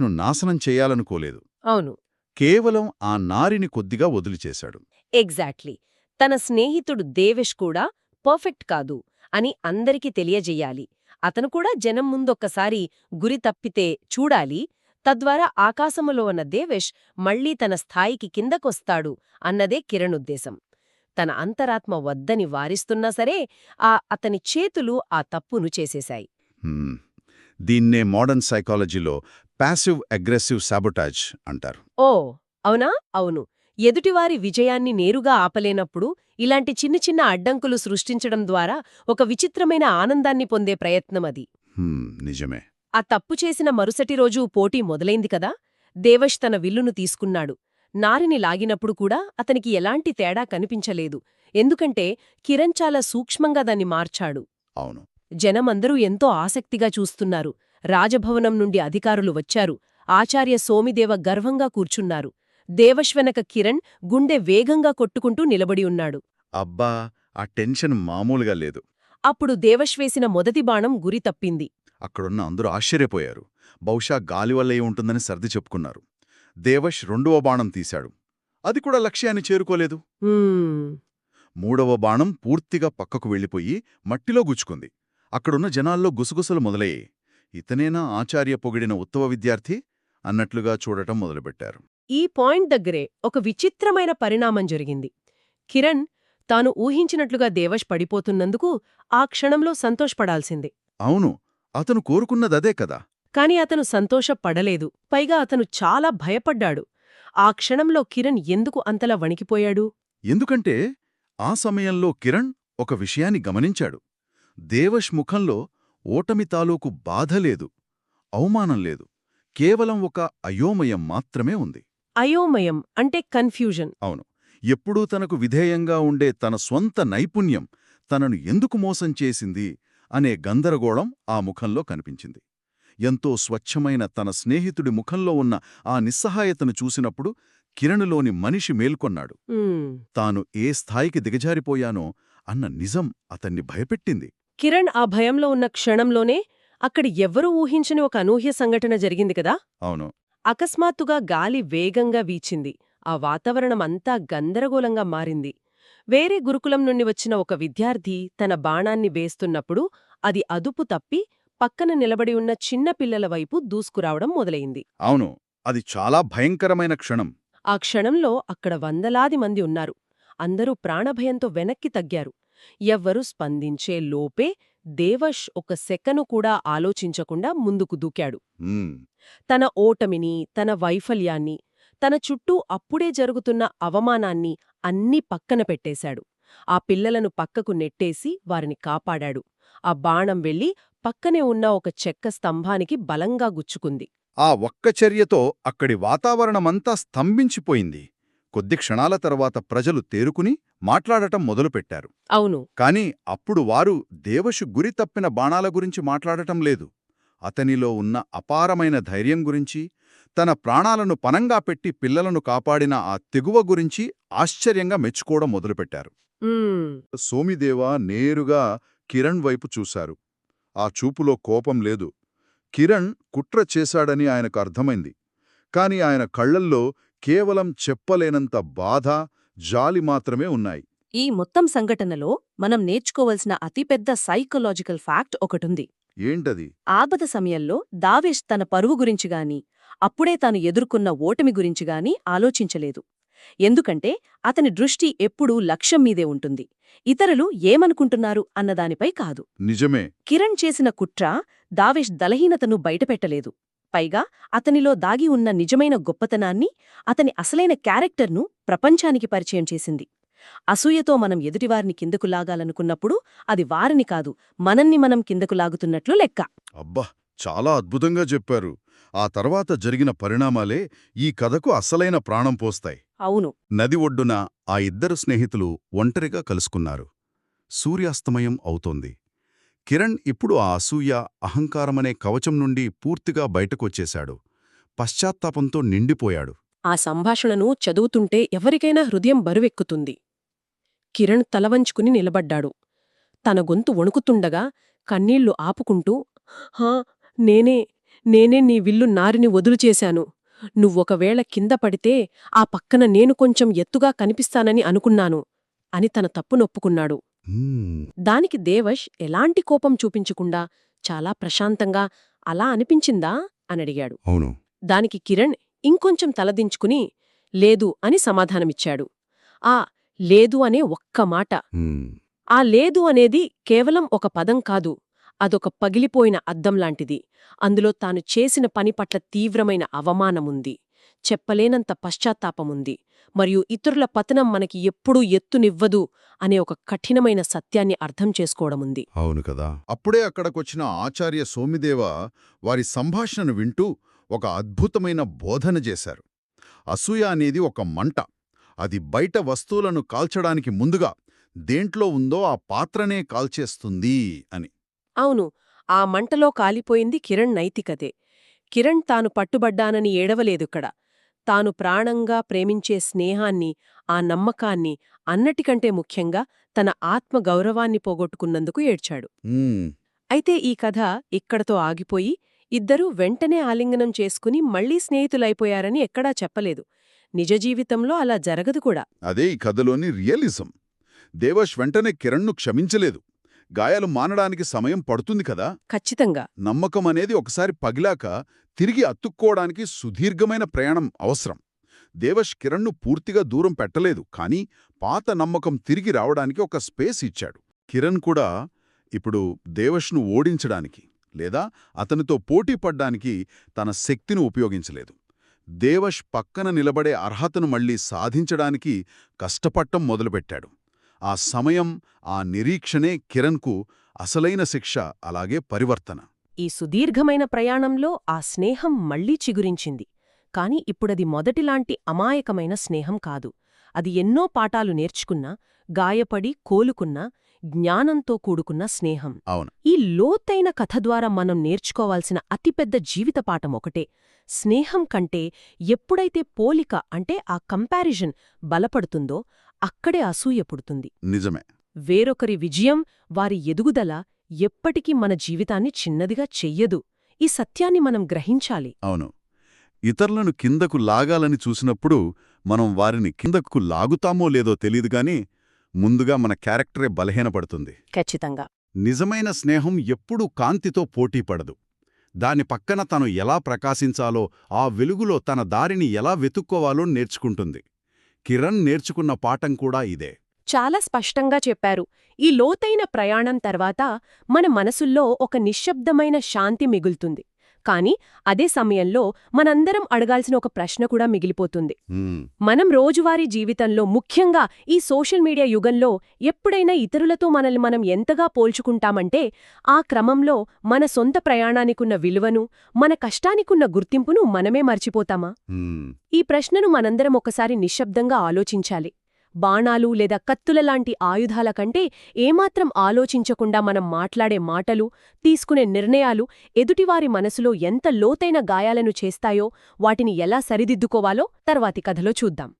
ను నాశనం చెయ్యాలనుకోలేదు. అవును. కేవలం ఆ నారిని కొద్దిగా వదిలిచేశాడు. ఎగ్జాక్ట్లీ. తన స్నేహితుడు దేవేష్ కూడా పర్ఫెక్ట్ కాదు అని అందరికీ తెలియజెయ్యాలి. అతను కూడా జనం ముందొక్కసారి గురి తప్పితే చూడాలి. తద్వారా ఆకాశములో ఉన్న దేవేష్ మళ్లీ తన స్థాయికి కిందకొస్తాడు అన్నదే కిరణ్ ఉద్దేశం. తన అంతరాత్మ వద్దని వారిస్తున్నా సరే అతని చేతులు ఆ తప్పును చేసేశాయి. హ్మ్. దీన్నే మోడర్న్ సైకాలజీలో ప్యాసివ్ అగ్రెసివ్ సాబొటాజ్ అంటారు. ఓ అవునా? అవును. ఎదుటివారి విజయాన్ని నేరుగా ఆపలేనప్పుడు ఇలాంటి చిన్న చిన్న అడ్డంకులు సృష్టించడం ద్వారా ఒక విచిత్రమైన ఆనందాన్ని పొందే ప్రయత్నమది. నిజమే. ఆ తప్పు చేసిన మరుసటి రోజు పోటీ మొదలైంది కదా. దేవష్ తన విల్లును తీసుకున్నాడు. నారిని లాగినప్పుడు కూడా అతనికి ఎలాంటి తేడా కనిపించలేదు. ఎందుకంటే కిరణ్ చాలా సూక్ష్మంగా దాన్ని మార్చాడు. అవును. జనమందరూ ఎంతో ఆసక్తిగా చూస్తున్నారు. రాజభవనం నుండి అధికారులు వచ్చారు. ఆచార్య సోమిదేవ గర్వంగా కూర్చున్నారు. దేవష్ వెనక కిరణ్ గుండె వేగంగా కొట్టుకుంటూ నిలబడి ఉన్నాడు. అబ్బా! ఆ టెన్షన్ మామూలుగా లేదు. అప్పుడు దేవష్ వేసిన మొదటి బాణం గురి తప్పింది. అక్కడున్న అందరూ ఆశ్చర్యపోయారు. బహుశా గాలివల్లయి ఉంటుందని సర్ది చెప్పుకున్నారు. దేవష్ రెండవ బాణం తీశాడు. అది కూడా లక్ష్యాన్ని చేరుకోలేదు. మూడవ బాణం పూర్తిగా పక్కకు వెళ్ళిపోయి మట్టిలో గుచ్చుకుంది. అక్కడున్న జనాల్లో గుసగుసలు మొదలయ్యాయి. ఇతనేనా ఆచార్య పొగిడిన ఉత్తమ విద్యార్థి అన్నట్లుగా చూడటం మొదలుపెట్టారు. ఈ పాయింట్ దగ్గరే ఒక విచిత్రమైన పరిణామం జరిగింది. కిరణ్ తాను ఊహించినట్లుగా దేవష్ పడిపోతున్నందుకు ఆ క్షణంలో సంతోషపడాల్సిందే. అవును, అతను కోరుకున్నదదే కదా. కాని అతను సంతోషపడలేదు. పైగా అతను చాలా భయపడ్డాడు. ఆ క్షణంలో కిరణ్ ఎందుకు అంతలా వణికిపోయాడు? ఎందుకంటే ఆ సమయంలో కిరణ్ ఒక విషయాన్ని గమనించాడు. దేవష్ ముఖంలో ఓటమి తాలూకు బాధ లేదు, అవమానం లేదు, కేవలం ఒక అయోమయం మాత్రమే ఉంది. అయోమయం అంటే కన్ఫ్యూజన్. అవును, ఎప్పుడూ తనకు విధేయంగా ఉండే తన స్వంత నైపుణ్యం తనను ఎందుకు మోసం చేసింది అనే గందరగోళం ఆ ముఖంలో కనిపించింది. ఎంతో స్వచ్ఛమైన తన స్నేహితుడి ముఖంలో ఉన్న ఆ నిస్సహాయతను చూసినప్పుడు కిరణులోని మనిషి మేల్కొన్నాడు. తాను ఏ స్థాయికి దిగజారిపోయానో అన్న నిజం అతన్ని భయపెట్టింది. కిరణ్ ఆ భయంలో ఉన్న క్షణంలోనే అక్కడి ఎవ్వరూ ఊహించని ఒక అనూహ్య సంఘటన జరిగింది కదా. అవును. అకస్మాత్తుగా గాలి వేగంగా వీచింది. ఆ వాతావరణమంతా గందరగోళంగా మారింది. వేరే గురుకులం నుండి వచ్చిన ఒక విద్యార్థి తన బాణాన్ని వేస్తున్నప్పుడు అది అదుపు తప్పి పక్కన నిలబడి ఉన్న చిన్న పిల్లల వైపు దూసుకురావడం మొదలయింది. అవును, అది చాలా భయంకరమైన క్షణం. ఆ క్షణంలో అక్కడ వందలాది మంది ఉన్నారు. అందరూ ప్రాణభయంతో వెనక్కి తగ్గారు. ఎవ్వరూ స్పందించే లోపే దేవష్ ఒక సెకను కూడా ఆలోచించకుండా ముందుకు దూకాడు. తన ఓటమిని, తన వైఫల్యాన్ని, తన చుట్టూ అప్పుడే జరుగుతున్న అవమానాన్ని అన్నీ పక్కన పెట్టేశాడు. ఆ పిల్లలను పక్కకు నెట్టేసి వారిని కాపాడాడు. ఆ బాణం వెళ్లి పక్కనే ఉన్న ఒక చెక్క స్తంభానికి బలంగా గుచ్చుకుంది. ఆ ఒక్క చర్యతో అక్కడి వాతావరణమంతా స్తంభించిపోయింది. కొద్ది క్షణాల తర్వాత ప్రజలు తేరుకుని మాట్లాడటం మొదలుపెట్టారు. అవును. కాని అప్పుడు వారు దేవషు గురి తప్పిన బాణాల గురించి మాట్లాడటం లేదు. అతనిలో ఉన్న అపారమైన ధైర్యం గురించి, తన ప్రాణాలను పనంగా పెట్టి పిల్లలను కాపాడిన ఆ తెగువ గురించి ఆశ్చర్యంగా మెచ్చుకోవడం మొదలుపెట్టారు. సోమిదేవ నేరుగా కిరణ్ వైపు చూశారు. ఆ చూపులో కోపం లేదు. కిరణ్ కుట్ర చేశాడని ఆయనకు అర్థమైంది. కాని ఆయన కళ్లల్లో కేవలం చెప్పలేనంత బాధ, జాలి మాత్రమే ఉన్నాయి. ఈ మొత్తం సంఘటనలో మనం నేర్చుకోవలసిన అతిపెద్ద సైకలాజికల్ ఫ్యాక్ట్ ఒకటుంది. ఏంటది? ఆపద సమయంలో దావేష్ తన పరువు గురించిగాని, అప్పుడే తాను ఎదుర్కొన్న ఓటమి గురించిగాని ఆలోచించలేదు. ఎందుకంటే అతని దృష్టి ఎప్పుడూ లక్ష్యం మీదే ఉంటుంది, ఇతరులు ఏమనుకుంటున్నారు అన్నదానిపై కాదు. నిజమే. కిరణ్ చేసిన కుట్ర దావేష్ బలహీనతను బయటపెట్టలేదు. పైగా అతనిలో దాగి ఉన్న నిజమైన గొప్పతనాన్ని, అతని అసలైన క్యారెక్టర్ను ప్రపంచానికి పరిచయం చేసింది. అసూయతో మనం ఎదుటివారిని కిందకు లాగాలనుకున్నప్పుడు అది వారిని కాదు, మనల్ని మనం కిందకు లాగుతున్నట్లు లెక్క. అబ్బా, చాలా అద్భుతంగా చెప్పారు. ఆ తర్వాత జరిగిన పరిణామాలే ఈ కథకు అసలైన ప్రాణం పోస్తాయి. అవును. నది ఒడ్డున ఆ ఇద్దరు స్నేహితులు ఒంటరిగా కలుసుకున్నారు. సూర్యాస్తమయం అవుతోంది. కిరణ్ ఇప్పుడు ఆ అసూయ, అహంకారమనే కవచం నుండి పూర్తిగా బయటకొచ్చేశాడు. పశ్చాత్తాపంతో నిండిపోయాడు. ఆ సంభాషణను చదువుతుంటే ఎవరికైనా హృదయం బరువెక్కుతుంది. కిరణ్ తలవంచుకుని నిలబడ్డాడు. తన గొంతు వణుకుతుండగా కన్నీళ్లు ఆపుకుంటూ, హా, నేనే నేనే నీ విల్లు నారిని వదులు చేశాను. నువ్వొకవేళ కింద పడితే ఆ పక్కన నేను కొంచెం ఎత్తుగా కనిపిస్తానని అనుకున్నాను అని తన తప్పునొప్పుకున్నాడు. దానికి దేవష్ ఎలాంటి కోపం చూపించకుండా చాలా ప్రశాంతంగా అలా అనిపించిందా అనడిగాడు. అవును. దానికి కిరణ్ ఇంకొంచెం తలదించుకుని లేదు అని సమాధానమిచ్చాడు. ఆ లేదు అనే ఒక్క మాట. ఆ లేదు అనేది కేవలం ఒక పదం కాదు, అదొక పగిలిపోయిన అద్దంలాంటిది. అందులో తాను చేసిన పని పట్ల తీవ్రమైన అవమానముంది, చెప్పలేనంత పశ్చాత్తాపముంది, మరియు ఇతరుల పతనం మనకి ఎప్పుడూ ఎత్తునివ్వదు అనే ఒక కఠినమైన సత్యాన్ని అర్థం చేసుకోవడముంది. అవును కదా. అప్పుడే అక్కడకొచ్చిన ఆచార్య సోమిదేవ వారి సంభాషణను వింటూ ఒక అద్భుతమైన బోధన చేశారు. అసూయ అనేది ఒక మంట. అది బయట వస్తువులను కాల్చడానికి ముందుగా దేంట్లో ఉందో ఆ పాత్రనే కాల్చేస్తుంది అని. అవును, ఆ మంటలో కాలిపోయింది కిరణ్ నైతికతే. కిరణ్ తాను పట్టుబడ్డానని ఏడవలేదుక్కడ. తాను ప్రాణంగా ప్రేమించే స్నేహాన్ని, ఆ నమ్మకాన్ని, అన్నటికంటే ముఖ్యంగా తన ఆత్మ గౌరవాన్ని పోగొట్టుకున్నందుకు ఏడ్చాడు. అయితే ఈ కథ ఇక్కడతో ఆగిపోయి ఇద్దరూ వెంటనే ఆలింగనం చేసుకుని మళ్లీ స్నేహితులైపోయారని ఎక్కడా చెప్పలేదు. నిజ జీవితంలో అలా జరగదు కూడా. అదే ఈ కథలోని రియలిజం. దేవష్ వెంటనే కిరణ్ను క్షమించలేదు. గాయాలు మానడానికి సమయం పడుతుంది కదా. ఖచ్చితంగా. నమ్మకం అనేది ఒకసారి పగిలాక తిరిగి అతుక్కోవడానికి సుదీర్ఘమైన ప్రయాణం అవసరం. దేవష్ కిరణ్ను పూర్తిగా దూరం పెట్టలేదు, కానీ పాత నమ్మకం తిరిగి రావడానికి ఒక స్పేస్ ఇచ్చాడు. కిరణ్ కూడా ఇప్పుడు దేవష్ను ఓడించడానికి లేదా అతనితో పోటీ పడ్డానికి తన శక్తిని ఉపయోగించలేదు. దేవష్ పక్కన నిలబడే అర్హతను మళ్లీ సాధించడానికి కష్టపడటం మొదలుపెట్టాడు. ఆ సమయం, ఆ నిరీక్షణే కిరణ్కు అసలైన శిక్ష, అలాగే పరివర్తన. ఈ సుదీర్ఘమైన ప్రయాణంలో ఆ స్నేహం మళ్లీ చిగురించింది. కాని ఇప్పుడది మొదటిలాంటి అమాయకమైన స్నేహం కాదు. అది ఎన్నో పాఠాలు నేర్చుకున్నా, గాయపడి కోలుకున్నా, జ్ఞానంతో కూడుకున్న స్నేహం. అవును. ఈ లోతైన కథ ద్వారా మనం నేర్చుకోవాల్సిన అతిపెద్ద జీవిత పాఠం ఒకటే: స్నేహం కంటే ఎప్పుడైతే పోలిక అంటే ఆ కంపారిజన్ బలపడుతుందో అక్కడే అసూయ పుడుతుంది. నిజమే. వేరొకరి విజయం, వారి ఎదుగుదల ఎప్పటికీ మన జీవితాన్ని చిన్నదిగా చెయ్యదు. ఈ సత్యాన్ని మనం గ్రహించాలి. అవును. ఇతరులను కిందకు లాగాలని చూసినప్పుడు మనం వారిని కిందకు లాగుతామో లేదో తెలీదుగాని ముందుగా మన క్యారెక్టరే బలహీనపడుతుంది. ఖచ్చితంగా. నిజమైన స్నేహం ఎప్పుడూ కాంతితో పోటీపడదు. దాని పక్కన తను ఎలా ప్రకాశించాలో, ఆ వెలుగులో తన దారిని ఎలా వెతుక్కోవాలో నేర్చుకుంటుంది. కిరణ్ నేర్చుకున్న పాఠం కూడా ఇదే. చాలా స్పష్టంగా చెప్పారు. ఈ లోతైన ప్రయాణం తర్వాత మన మనసుల్లో ఒక నిశ్శబ్దమైన శాంతి మిగులుతుంది. కాని అదే సమయంలో మనందరం అడగాల్సిన ఒక ప్రశ్న కూడా మిగిలిపోతుంది. మనం రోజువారీ జీవితంలో, ముఖ్యంగా ఈ సోషల్ మీడియా యుగంలో ఎప్పుడైనా ఇతరులతో మనల్ని మనం ఎంతగా పోల్చుకుంటామంటే ఆ క్రమంలో మన సొంత ప్రయాణానికున్న విలువను, మన కష్టానికున్న గుర్తింపును మనమే మర్చిపోతామా? ఈ ప్రశ్నను మనందరం ఒకసారి నిశ్శబ్దంగా ఆలోచించాలి. బాణాలు లేదా కత్తులలాంటి ఆయుధాల కంటే ఏమాత్రం ఆలోచించకుండా మనం మాట్లాడే మాటలు, తీసుకునే నిర్ణయాలు ఎదుటివారి మనసులో ఎంత లోతైన గాయాలను చేస్తాయో, వాటిని ఎలా సరిదిద్దుకోవాలో తర్వాతి కథలో చూద్దాం.